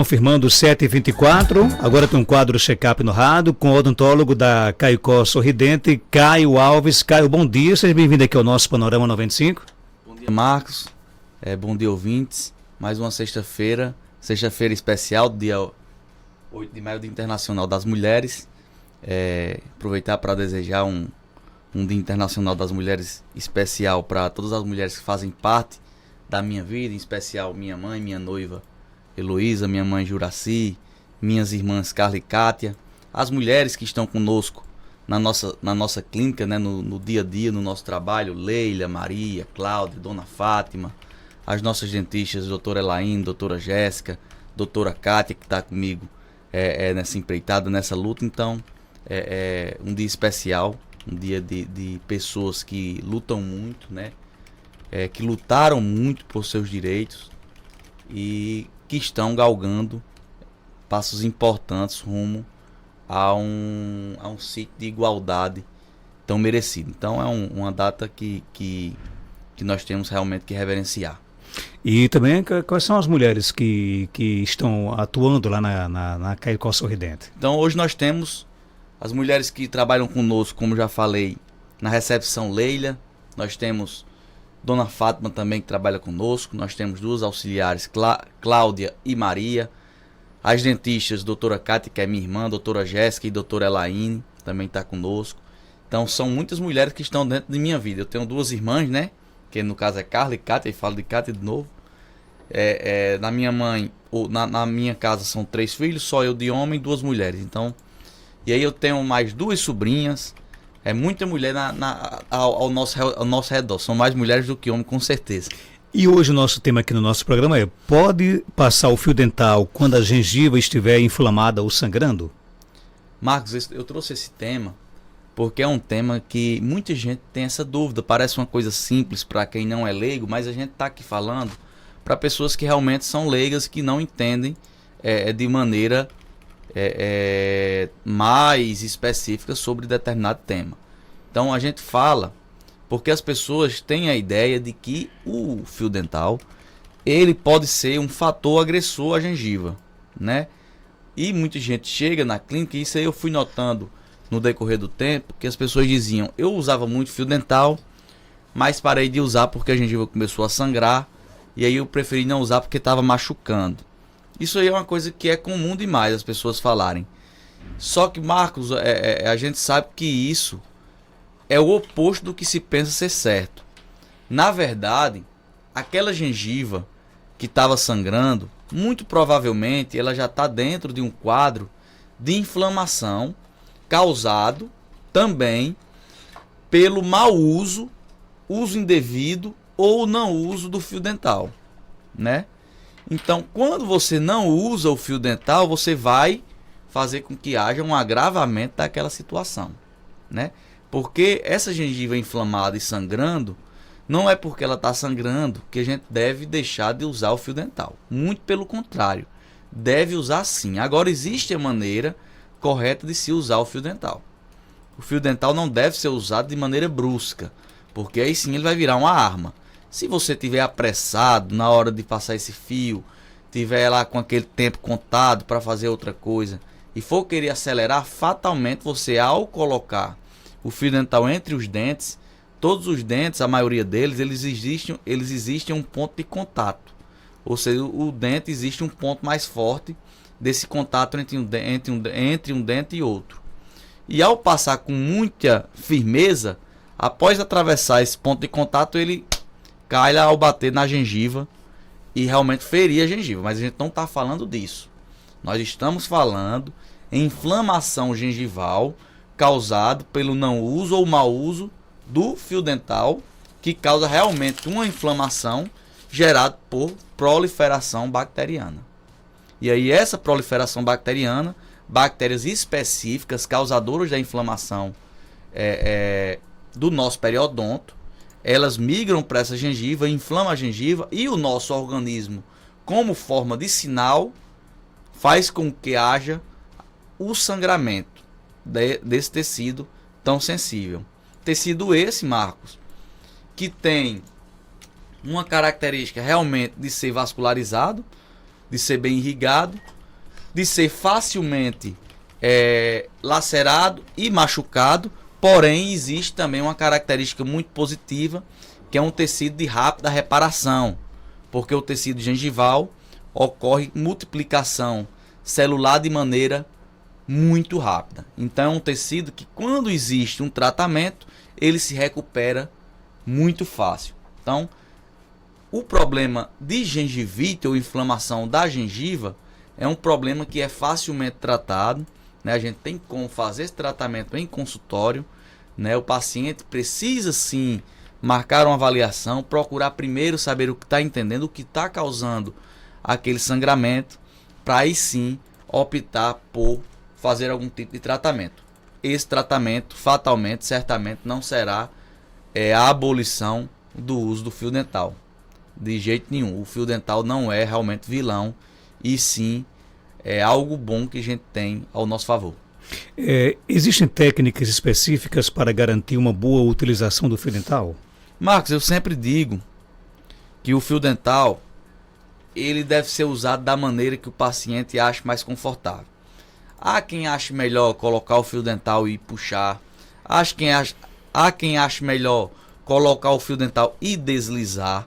Confirmando 7h24, agora tem um quadro check-up no rádio com o odontólogo da Caicó Sorridente, Caio Alves. Caio, bom dia, seja bem-vindo aqui ao nosso Panorama 95. Bom dia, Marcos, bom dia, ouvintes. Mais uma sexta-feira especial, dia 8 de maio, Dia Internacional das Mulheres. Aproveitar para desejar um Dia Internacional das Mulheres especial para todas as mulheres que fazem parte da minha vida, em especial minha mãe, minha noiva Heloísa, minha mãe Juraci, minhas irmãs Carla e Kátia, as mulheres que estão conosco na nossa clínica, né, no dia a dia, no nosso trabalho, Leila, Maria, Cláudia, Dona Fátima, as nossas dentistas, doutora Elaine, doutora Jéssica, doutora Kátia, que está comigo nessa empreitada, nessa luta. Então, um dia especial, um dia de pessoas que lutam muito, né, que lutaram muito por seus direitos e que estão galgando passos importantes rumo a um sítio de igualdade tão merecido. Então é uma data que nós temos realmente que reverenciar. E também quais são as mulheres que estão atuando lá na Caicó Sorridente? Então hoje nós temos as mulheres que trabalham conosco, como já falei, na recepção Leila, nós temos Dona Fátima também, que trabalha conosco. Nós temos duas auxiliares, Cláudia e Maria. As dentistas, doutora Kátia, que é minha irmã, doutora Jéssica e doutora Elaine, também está conosco. Então são muitas mulheres que estão dentro de minha vida. Eu tenho duas irmãs, né? Que no caso é Carla e Kátia, e falo de Kátia de novo. Na minha mãe, na minha casa são 3 filhos, só eu de homem e 2 mulheres. Então, e aí eu tenho mais 2 sobrinhas. É muita mulher ao nosso redor. São mais mulheres do que homens, com certeza. E hoje o nosso tema aqui no nosso programa é: pode passar o fio dental quando a gengiva estiver inflamada ou sangrando? Marcos, eu trouxe esse tema porque é um tema que muita gente tem essa dúvida. Parece uma coisa simples para quem não é leigo, mas a gente está aqui falando para pessoas que realmente são leigas, que não entendem de maneira mais específica sobre determinado tema. Então a gente fala porque as pessoas têm a ideia de que o fio dental ele pode ser um fator agressor à gengiva, né? E muita gente chega na clínica, e isso aí eu fui notando no decorrer do tempo, que as pessoas diziam: eu usava muito fio dental, mas parei de usar porque a gengiva começou a sangrar, e aí eu preferi não usar porque estava machucando. Isso aí é uma coisa que é comum demais as pessoas falarem. Só que, Marcos, a gente sabe que isso é o oposto do que se pensa ser certo. Na verdade, aquela gengiva que estava sangrando, muito provavelmente ela já está dentro de um quadro de inflamação causado também pelo mau uso indevido ou não uso do fio dental, né? Então, quando você não usa o fio dental, você vai fazer com que haja um agravamento daquela situação, né? Porque essa gengiva inflamada e sangrando, não é porque ela está sangrando que a gente deve deixar de usar o fio dental. Muito pelo contrário, deve usar sim. Agora, existe a maneira correta de se usar o fio dental. O fio dental não deve ser usado de maneira brusca, porque aí sim ele vai virar uma arma. Se você estiver apressado na hora de passar esse fio, tiver lá com aquele tempo contado para fazer outra coisa e for querer acelerar, fatalmente você, ao colocar o fio dental entre os dentes, todos os dentes, a maioria deles, eles existem um ponto de contato. Ou seja, o dente existe um ponto mais forte desse contato entre um dente e outro. E ao passar com muita firmeza, após atravessar esse ponto de contato, ele cai lá ao bater na gengiva e realmente ferir a gengiva. Mas a gente não está falando disso. Nós estamos falando em inflamação gengival causado pelo não uso ou mau uso do fio dental, que causa realmente uma inflamação gerada por proliferação bacteriana. E aí essa proliferação bacteriana, bactérias específicas causadoras da inflamação do nosso periodonto, elas migram para essa gengiva, inflamam a gengiva, e o nosso organismo, como forma de sinal, faz com que haja o sangramento desse tecido tão sensível. Tecido esse, Marcos, que tem uma característica realmente de ser vascularizado, de ser bem irrigado, de ser facilmente lacerado e machucado, porém existe também uma característica muito positiva, que é um tecido de rápida reparação, porque o tecido gengival ocorre multiplicação celular de maneira muito rápida. Então é um tecido que, quando existe um tratamento, ele se recupera muito fácil. Então, o problema de gengivite ou inflamação da gengiva é um problema que é facilmente tratado, né? A gente tem como fazer esse tratamento em consultório, né? O paciente precisa sim marcar uma avaliação, procurar primeiro saber o que está entendendo, o que está causando aquele sangramento, para aí sim optar por fazer algum tipo de tratamento. Esse tratamento, fatalmente, certamente não será a abolição do uso do fio dental. De jeito nenhum. O fio dental não é realmente vilão, e sim é algo bom que a gente tem ao nosso favor. Existem técnicas específicas para garantir uma boa utilização do fio dental? Marcos, eu sempre digo que o fio dental ele deve ser usado da maneira que o paciente ache mais confortável. Há quem ache melhor colocar o fio dental e puxar. Há quem ache melhor colocar o fio dental e deslizar.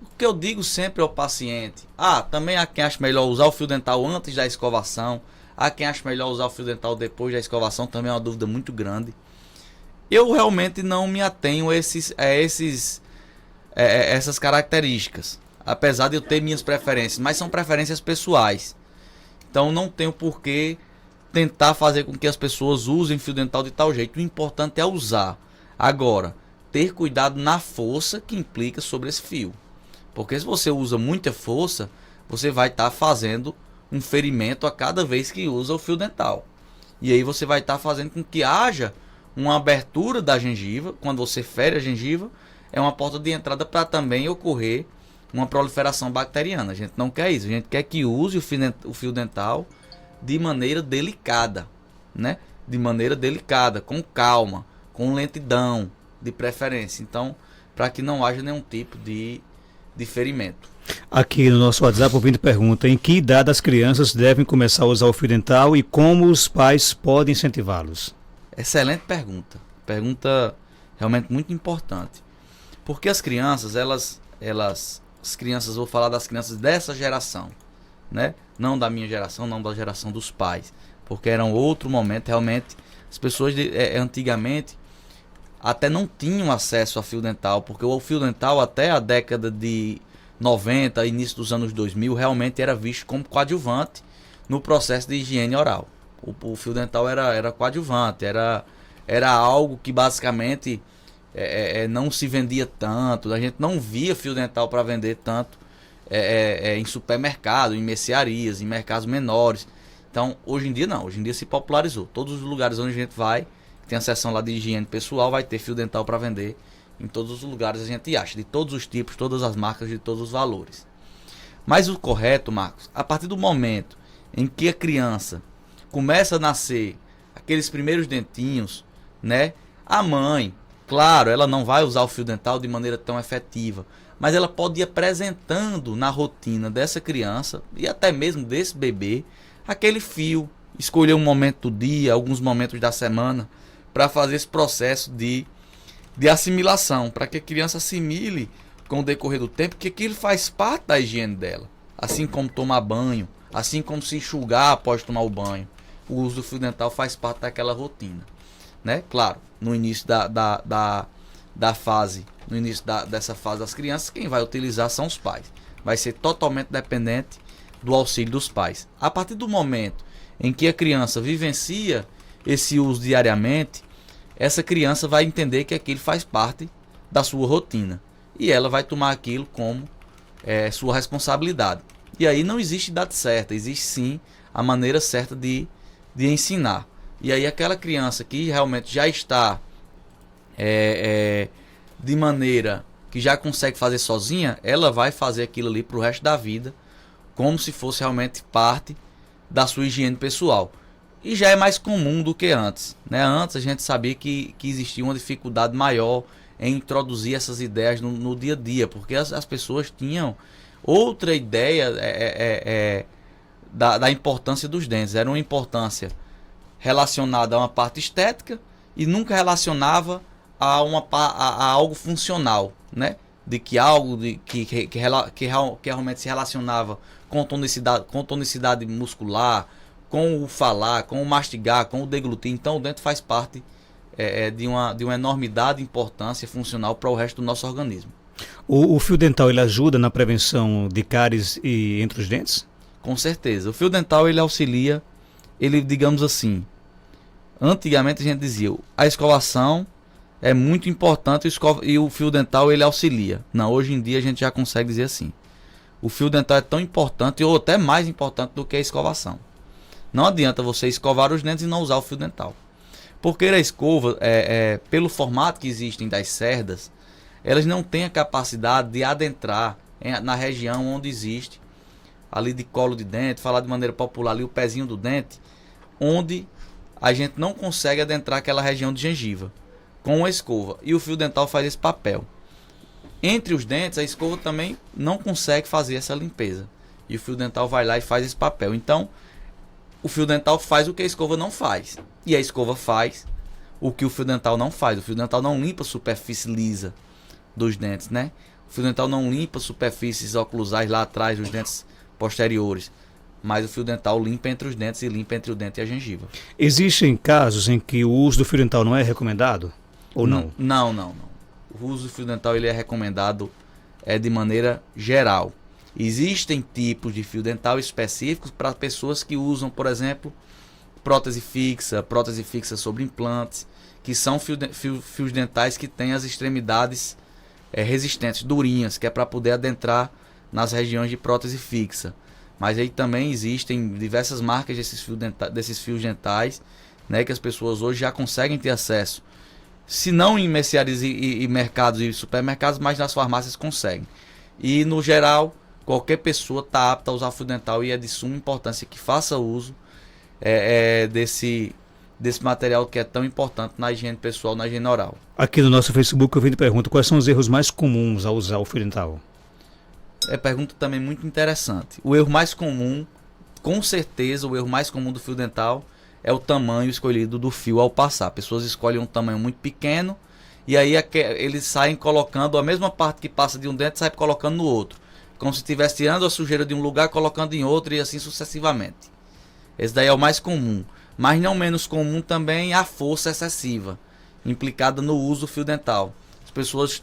O que eu digo sempre ao paciente, também há quem ache melhor usar o fio dental antes da escovação. Há quem ache melhor usar o fio dental depois da escovação, também é uma dúvida muito grande. Eu realmente não me atenho a essas características, apesar de eu ter minhas preferências, mas são preferências pessoais. Então não tenho por que tentar fazer com que as pessoas usem fio dental de tal jeito. O importante é usar. Agora, ter cuidado na força que implica sobre esse fio. Porque se você usa muita força, você vai estar fazendo um ferimento a cada vez que usa o fio dental. E aí você vai estar fazendo com que haja uma abertura da gengiva. Quando você fere a gengiva, é uma porta de entrada para também ocorrer uma proliferação bacteriana. A gente não quer isso. A gente quer que use o fio dental de maneira delicada, né? De maneira delicada, com calma, com lentidão, de preferência. Então, para que não haja nenhum tipo de ferimento. Aqui no nosso WhatsApp, o ouvinte pergunta: em que idade as crianças devem começar a usar o fio dental e como os pais podem incentivá-los? Excelente pergunta. Pergunta realmente muito importante. Porque as crianças, vou falar das crianças dessa geração, né? Não da minha geração, não da geração dos pais, porque era um outro momento. Realmente, as pessoas antigamente até não tinham acesso a fio dental, porque o fio dental até a década de 90, início dos anos 2000, realmente era visto como coadjuvante no processo de higiene oral. O fio dental era coadjuvante, era algo que basicamente não se vendia tanto, a gente não via fio dental para vender tanto em supermercado, em mercearias, em mercados menores. Então, hoje em dia não, hoje em dia se popularizou. Todos os lugares onde a gente vai, tem a seção lá de higiene pessoal, vai ter fio dental para vender. Em todos os lugares a gente acha, de todos os tipos, todas as marcas, de todos os valores. Mas o correto, Marcos, a partir do momento em que a criança começa a nascer aqueles primeiros dentinhos, né? A mãe, claro, ela não vai usar o fio dental de maneira tão efetiva, mas ela pode ir apresentando na rotina dessa criança e até mesmo desse bebê aquele fio, escolher um momento do dia, alguns momentos da semana, para fazer esse processo de assimilação, para que a criança assimile com o decorrer do tempo que aquilo faz parte da higiene dela, assim como tomar banho, assim como se enxugar após tomar o banho. O uso do fio dental faz parte daquela rotina, né? Claro, no início da fase, dessa fase das crianças, quem vai utilizar são os pais. Vai ser totalmente dependente do auxílio dos pais. A partir do momento em que a criança vivencia esse uso diariamente, essa criança vai entender que aquilo faz parte da sua rotina e ela vai tomar aquilo como sua responsabilidade. E aí não existe idade certa, existe sim a maneira certa de ensinar. E aí aquela criança que realmente já está de maneira que já consegue fazer sozinha, ela vai fazer aquilo ali para o resto da vida, como se fosse realmente parte da sua higiene pessoal. E já é mais comum do que antes, né? Antes a gente sabia que existia uma dificuldade maior em introduzir essas ideias no dia a dia, porque as pessoas tinham outra ideia da importância dos dentes. Era uma importância relacionada a uma parte estética e nunca relacionava a algo funcional, né? De que algo que realmente se relacionava com tonicidade muscular, com o falar, com o mastigar, com o deglutir. Então o dente faz parte de uma enormidade de importância funcional para o resto do nosso organismo. O fio dental ele ajuda na prevenção de cáries entre os dentes? Com certeza. O fio dental ele auxilia, digamos assim, antigamente a gente dizia, a escovação é muito importante e o fio dental ele auxilia. Não, hoje em dia a gente já consegue dizer assim. O fio dental é tão importante ou até mais importante do que a escovação. Não adianta você escovar os dentes e não usar o fio dental. Porque a escova, pelo formato que existem das cerdas, elas não têm a capacidade de adentrar na região onde existe, ali de colo de dente, falar de maneira popular, ali o pezinho do dente, onde a gente não consegue adentrar aquela região de gengiva com a escova. E o fio dental faz esse papel. Entre os dentes, a escova também não consegue fazer essa limpeza. E o fio dental vai lá e faz esse papel. Então, o fio dental faz o que a escova não faz. E a escova faz o que o fio dental não faz. O fio dental não limpa a superfície lisa dos dentes, né? O fio dental não limpa superfícies oclusais lá atrás dos dentes posteriores. Mas o fio dental limpa entre os dentes e limpa entre o dente e a gengiva. Existem casos em que o uso do fio dental não é recomendado? Ou não? Não. O uso do fio dental ele é recomendado de maneira geral. Existem tipos de fio dental específicos para pessoas que usam, por exemplo, prótese fixa sobre implantes, que são fios dentais que têm as extremidades resistentes, durinhas, que é para poder adentrar nas regiões de prótese fixa. Mas aí também existem diversas marcas desses fios dentais, né, que as pessoas hoje já conseguem ter acesso. Se não em mercearias e mercados e supermercados, mas nas farmácias conseguem. E no geral, qualquer pessoa está apta a usar fio dental e é de suma importância que faça uso desse material que é tão importante na higiene pessoal, na higiene oral. Aqui no nosso Facebook eu venho e pergunto quais são os erros mais comuns ao usar o fio dental. Pergunta também muito interessante. O erro mais comum, com certeza, o erro mais comum do fio dental é o tamanho escolhido do fio ao passar. Pessoas escolhem um tamanho muito pequeno e aí eles saem colocando a mesma parte que passa de um dente, sai colocando no outro. Como se estivesse tirando a sujeira de um lugar, colocando em outro e assim sucessivamente. Esse daí é o mais comum. Mas não menos comum também a força excessiva implicada no uso do fio dental. As pessoas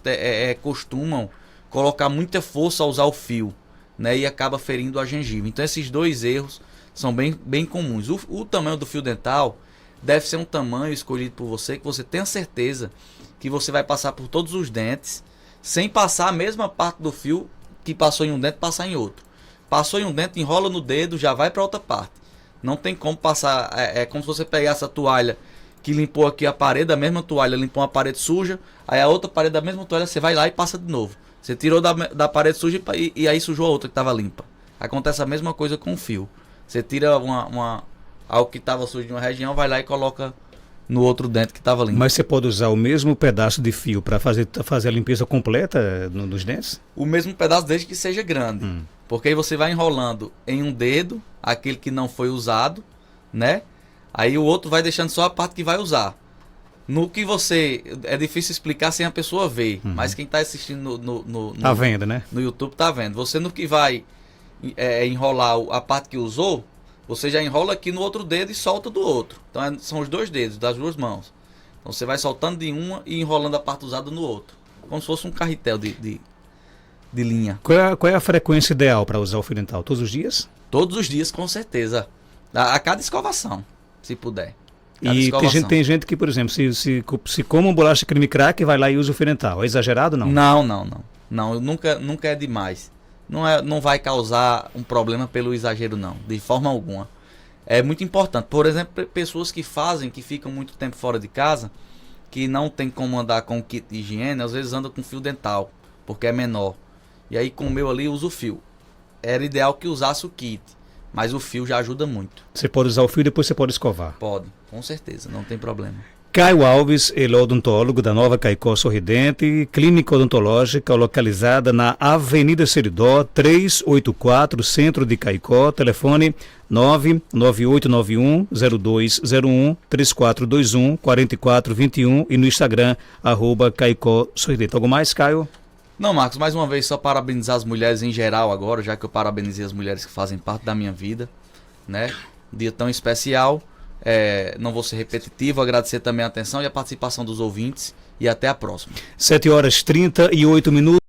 costumam colocar muita força ao usar o fio, né, e acaba ferindo a gengiva. Então esses dois erros são bem comuns. O tamanho do fio dental deve ser um tamanho escolhido por você, que você tenha certeza que você vai passar por todos os dentes, sem passar a mesma parte do fio que passou em um dente, passar em outro. Passou em um dente, enrola no dedo, já vai para outra parte. Não tem como passar, é como se você pegasse a toalha que limpou aqui a parede, a mesma toalha limpou uma parede suja, aí a outra parede da mesma toalha você vai lá e passa de novo. Você tirou da parede suja e aí sujou a outra que estava limpa. Acontece a mesma coisa com o fio. Você tira algo que estava sujo de uma região, vai lá e coloca no outro dente que estava limpo. Mas você pode usar o mesmo pedaço de fio para fazer a limpeza completa nos dentes? O mesmo pedaço desde que seja grande. Porque aí você vai enrolando em um dedo, aquele que não foi usado, né? Aí o outro vai deixando só a parte que vai usar. No que é difícil explicar sem a pessoa ver, mas quem está assistindo tá vendo, né? No YouTube tá vendo. Você no que vai enrolar a parte que usou, você já enrola aqui no outro dedo e solta do outro. Então são os dois dedos, das duas mãos. Então você vai soltando de uma e enrolando a parte usada no outro. Como se fosse um carretel de linha. Qual é a frequência ideal para usar o fio dental? Todos os dias? Todos os dias, com certeza. A cada escovação, se puder. E tem gente que, por exemplo, se come um bolacha creme crack, vai lá e usa o fio dental. É exagerado ou não? Não, nunca é demais. Não vai causar um problema pelo exagero, não. De forma alguma. É muito importante. Por exemplo, pessoas que ficam muito tempo fora de casa, que não tem como andar com o kit de higiene, às vezes andam com fio dental, porque é menor. E aí comeu ali, usa o fio. Era ideal que usasse o kit. Mas o fio já ajuda muito. Você pode usar o fio e depois você pode escovar. Pode, com certeza, não tem problema. Caio Alves, ele é odontólogo da Nova Caicó Sorridente, clínica odontológica localizada na Avenida Seridó, 384, Centro de Caicó, telefone 99891-0201, 3421-4421 e no Instagram, @Caicó Sorridente. Algo mais, Caio? Não, Marcos, mais uma vez só parabenizar as mulheres em geral agora, já que eu parabenizei as mulheres que fazem parte da minha vida, né? Um dia tão especial. Não vou ser repetitivo, agradecer também a atenção e a participação dos ouvintes e até a próxima. 7h38.